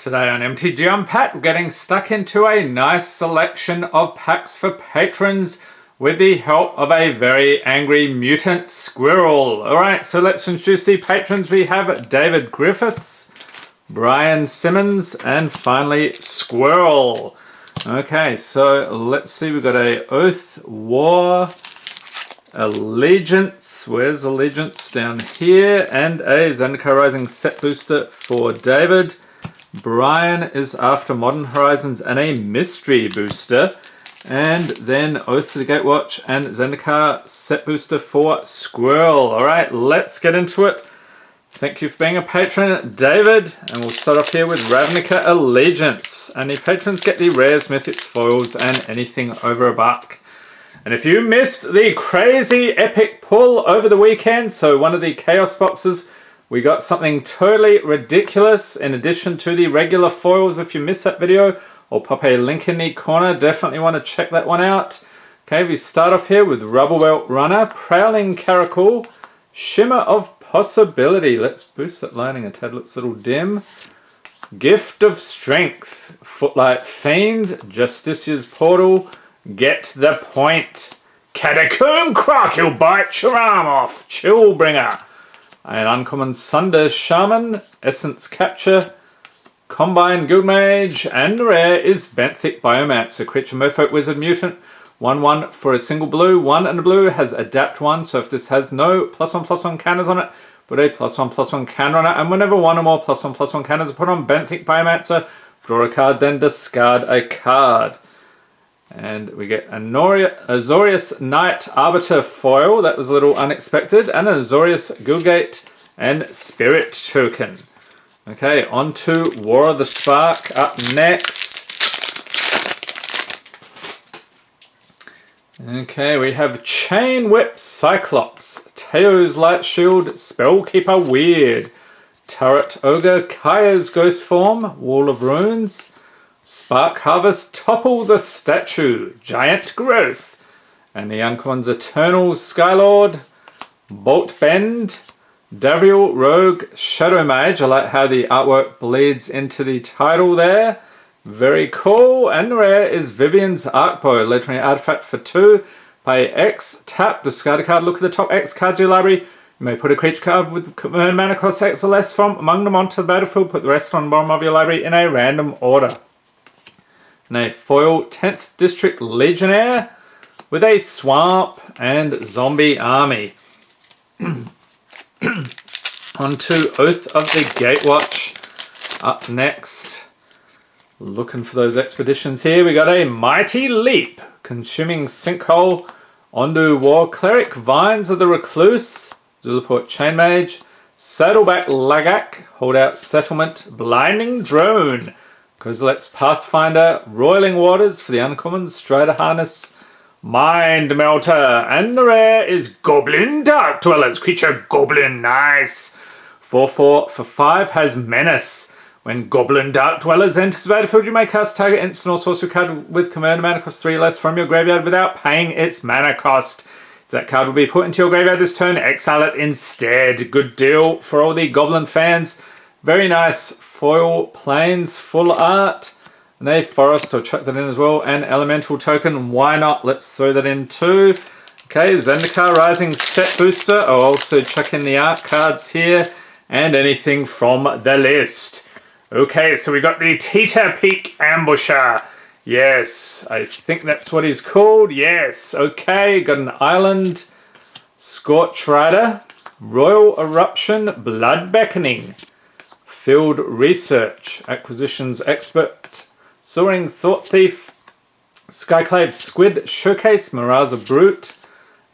Today on MTG Unpacked, we're getting stuck into a nice selection of packs for patrons with the help of a very angry mutant squirrel. Alright, so let's introduce the patrons. We have David Griffiths, Brian Simmons, and finally Squirrel. Okay, so let's see, we've got a Oath, War, Allegiance, where's Allegiance? Down here, and a Zendikar Rising Set Booster for David. Brian is after Modern Horizons and a Mystery Booster. And then Oath to the Gatewatch and Zendikar Set Booster for Squirrel. Alright, let's get into it. Thank you for being a patron, David. And we'll start off here with Ravnica Allegiance. And the patrons get the rares, mythics, foils, and anything over $1. And if you missed the crazy epic pull over the weekend, so one of the Chaos boxes, we got something totally ridiculous in addition to the regular foils. If you missed that video, I'll pop a link in the corner. Definitely want to check that one out. Okay, we start off here with Rubble Belt Runner, Prowling Caracal, Shimmer of Possibility. Let's boost that lighting a tad, looks a little dim. Gift of Strength, Footlight Fiend, Justicia's Portal, Get the Point, Catacomb Croc, he'll bite your arm off, Chillbringer, an uncommon Sunder Shaman, Essence Capture, Combine Guildmage, and the rare is Benthic Biomancer, Creature Merfolk Wizard Mutant, 1/1 for a single blue, 1 and a blue, has Adapt 1, so if this has no +1/+1 counters on it, put a +1/+1 counter on it, and whenever one or more +1/+1 counters are put on Benthic Biomancer, draw a card, then discard a card. And we get a Azorius Knight Arbiter foil, that was a little unexpected, and an Azorius Guildgate and Spirit Token. Okay, on to War of the Spark up next. Okay, we have Chain Whip Cyclops, Teo's Light Shield, Spellkeeper Weird, Turret Ogre, Kaya's Ghost Form, Wall of Runes, Spark Harvest, Topple the Statue, Giant Growth, and the uncommons Eternal Skylord, Bolt Bend, Davriel Rogue, Shadow Mage. I like how the artwork bleeds into the title there. Very cool. And the rare is Vivian's Arcbow, legendary artifact for 2. Pay X, tap, discard a card, look at the top X cards of your library. You may put a creature card with mana cost X or less from among them onto the battlefield. Put the rest on the bottom of your library in a random order. And a foil 10th District Legionnaire with a Swamp and Zombie Army. On to Oath of the Gatewatch up next. Looking for those expeditions here. We got a Mighty Leap, Consuming Sinkhole, Ondu War Cleric, Vines of the Recluse, Zulaport Chainmage, Saddleback Lagak, Holdout Settlement, Blinding Drone, Kozlet's Pathfinder, Roiling Waters for the uncommons, Strider Harness, Mind Melter, and the rare is Goblin Dark Dwellers, creature Goblin, nice. 4/4 for 5 has Menace. When Goblin Dark Dwellers enters the battlefield, you may cast target instant or sorcery card with converted mana cost 3 less from your graveyard without paying its mana cost. If that card will be put into your graveyard this turn, exile it instead. Good deal for all the Goblin fans. Very nice foil plains, full art. And a forest, I'll chuck that in as well. And elemental token, why not? Let's throw that in too. Okay, Zendikar Rising Set Booster. I'll also chuck in the art cards here. And anything from the list. Okay, so we got the Teeter Peak Ambusher. Yes, I think that's what he's called. Yes, okay, got an Island, Scorch Rider, Royal Eruption, Blood Beckoning, Field Research, Acquisitions Expert, Soaring Thought Thief, Skyclave Squid Showcase, Miraza Brute,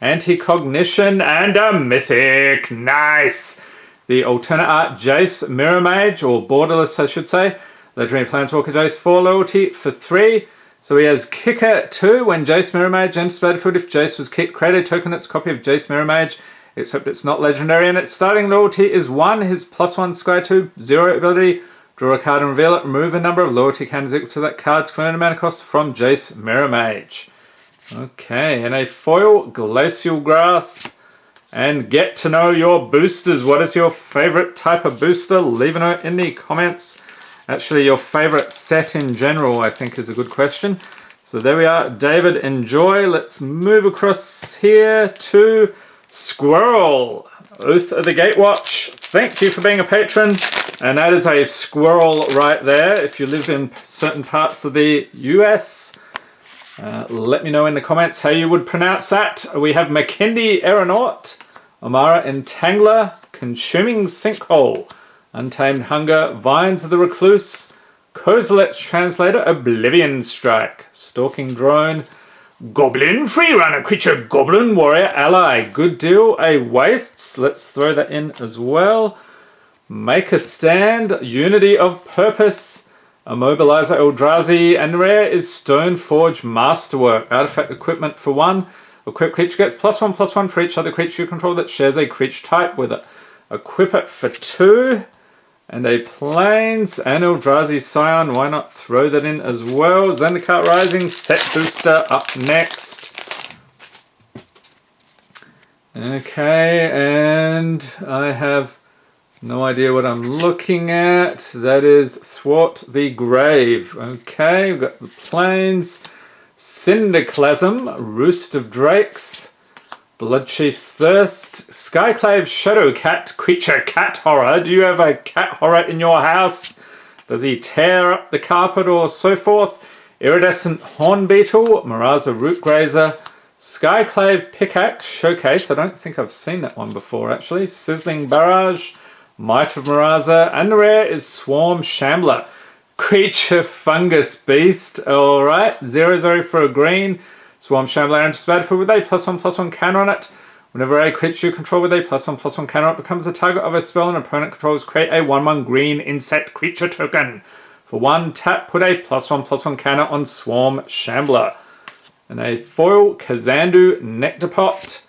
Anti-Cognition, and a Mythic. Nice! The alternate art Jace Mirror Mage, or Borderless I should say. Legendary Planeswalker Jace 4 loyalty for 3. So he has Kicker 2 when Jace Mirror Mage enters the battlefield. If Jace was kicked, create a token that's a copy of Jace Mirror Mage, except it's not legendary, and its starting loyalty is 1. His +1 Sky 2, 0 ability. Draw a card and reveal it. Remove a number of loyalty counters equal to that card's converted mana cost from Jace Mirror Mage. Okay, and a foil Glacial Grasp. And get to know your boosters. What is your favorite type of booster? Leave a note in the comments. actually your favorite set in general, I think is a good question. So there we are, David, enjoy. Let's move across here to Squirrel, Oath of the Gatewatch. Thank you for being a patron. And that is a squirrel right there. If you live in certain parts of the US, let me know in the comments how you would pronounce that. We have Makindi Aeronaut, Omara Entangler, Consuming Sinkhole, Untamed Hunger, Vines of the Recluse, Kozilek's Translator, Oblivion Strike, Stalking Drone, Goblin Freerunner, Creature Goblin Warrior Ally, good deal, a Wastes, let's throw that in as well. Make a Stand, Unity of Purpose, Immobilizer Eldrazi, and rare is Stoneforge Masterwork, artifact equipment for 1. Equipped creature gets +1/+1 for each other creature you control that shares a creature type with it. Equip it for 2. And a Plains and Eldrazi Scion, why not throw that in as well? Zendikar Rising Set Booster up next. Okay, and I have no idea what I'm looking at. That is Thwart the Grave. Okay, we've got the Plains, Cinderclasm, Roost of Drakes, Bloodchief's Thirst, Skyclave Shadowcat, Creature Cat Horror. Do you have a cat horror in your house? Does he tear up the carpet or so forth? Iridescent Hornbeetle, Miraza Rootgrazer, Skyclave Pickaxe Showcase. I don't think I've seen that one before actually. Sizzling Barrage, Might of Miraza, and the rare is Swarm Shambler. Creature Fungus Beast. Alright, 0/0 for a green. Swarm Shambler enters the battlefield with a +1/+1 counter on it. Whenever a creature you control with a +1/+1 counter on it becomes the target of a spell an opponent controls, create a 1/1 green insect creature token. For 1 tap, put a +1/+1 counter on Swarm Shambler. And a foil Kazandu Nectarpot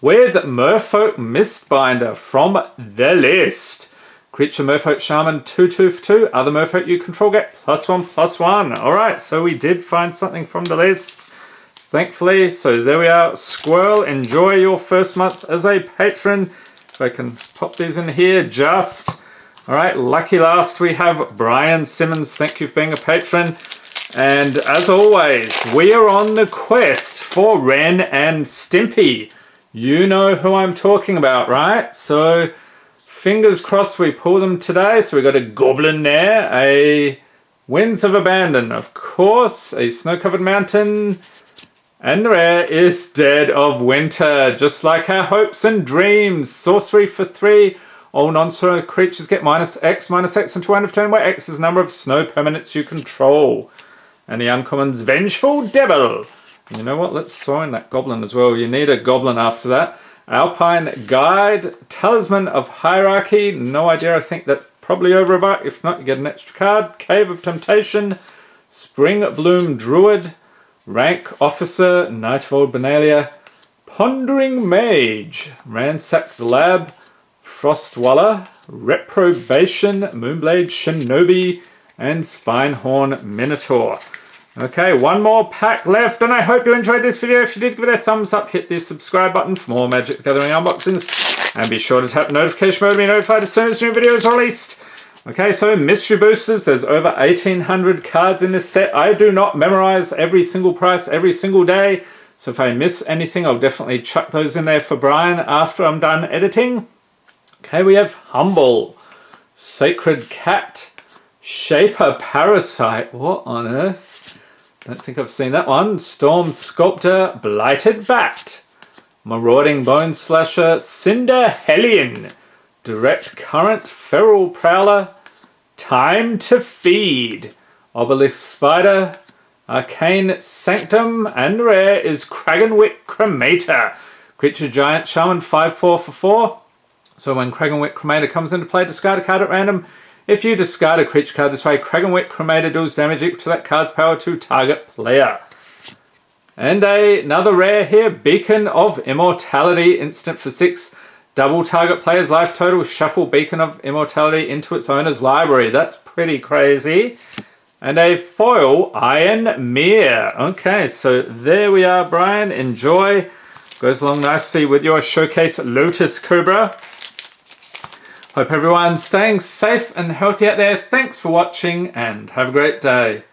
with Merfolk Mistbinder from the list. Creature Merfolk Shaman 2/2 for 2. Other Merfolk you control get +1/+1. Alright, so we did find something from the list. Thankfully, so there we are. Squirrel, enjoy your first month as a patron. If I can pop these in here just. Alright, lucky last we have Brian Simmons. Thank you for being a patron. And as always, we are on the quest for Ren and Stimpy. You know who I'm talking about, right? So, fingers crossed we pull them today. So we got a Goblin there, a Winds of Abandon, of course, a Snow-Covered Mountain, and the rare is Dead of Winter, just like our hopes and dreams. Sorcery for 3. All non-snow creatures get -X until end of turn, where X is the number of snow permanents you control. And the uncommon's Vengeful Devil. And you know what? Let's throw in that Goblin as well. You need a Goblin after that. Alpine Guide, Talisman of Hierarchy. No idea. I think that's probably over a buck. If not, you get an extra card. Cave of Temptation, Spring Bloom Druid, Rank Officer, Knight of Old Benalia, Pondering Mage, Ransack the Lab, Frostwaller, Reprobation, Moonblade Shinobi, and Spinehorn Minotaur. Okay, one more pack left, and I hope you enjoyed this video. If you did, give it a thumbs up, hit the subscribe button for more Magic the Gathering unboxings, and be sure to tap the notification bell to be notified as soon as new videos are released. Okay, so mystery boosters, there's over 1,800 cards in this set. I do not memorize every single price every single day, so if I miss anything, I'll definitely chuck those in there for Brian after I'm done editing. Okay, we have Humble, Sacred Cat, Shaper Parasite, what on earth? Don't think I've seen that one. Storm Sculptor, Blighted Bat, Marauding Bone Slasher, Cinder Hellion, Direct Current, Feral Prowler, Time to Feed, Obelisk Spider, Arcane Sanctum, and rare is Kragenwick Cremator. Creature Giant Shaman 5/4 for 4. So when Kragenwick Cremator comes into play, discard a card at random. If you discard a creature card this way, Kragenwick Cremator deals damage equal to that card's power to target player. And another rare here, Beacon of Immortality, instant for 6. Double target player's life total, shuffle Beacon of Immortality into its owner's library. That's pretty crazy. And a foil, Iron Mirror. Okay, so there we are, Brian. Enjoy. Goes along nicely with your Showcase Lotus Cobra. Hope everyone's staying safe and healthy out there. Thanks for watching and have a great day.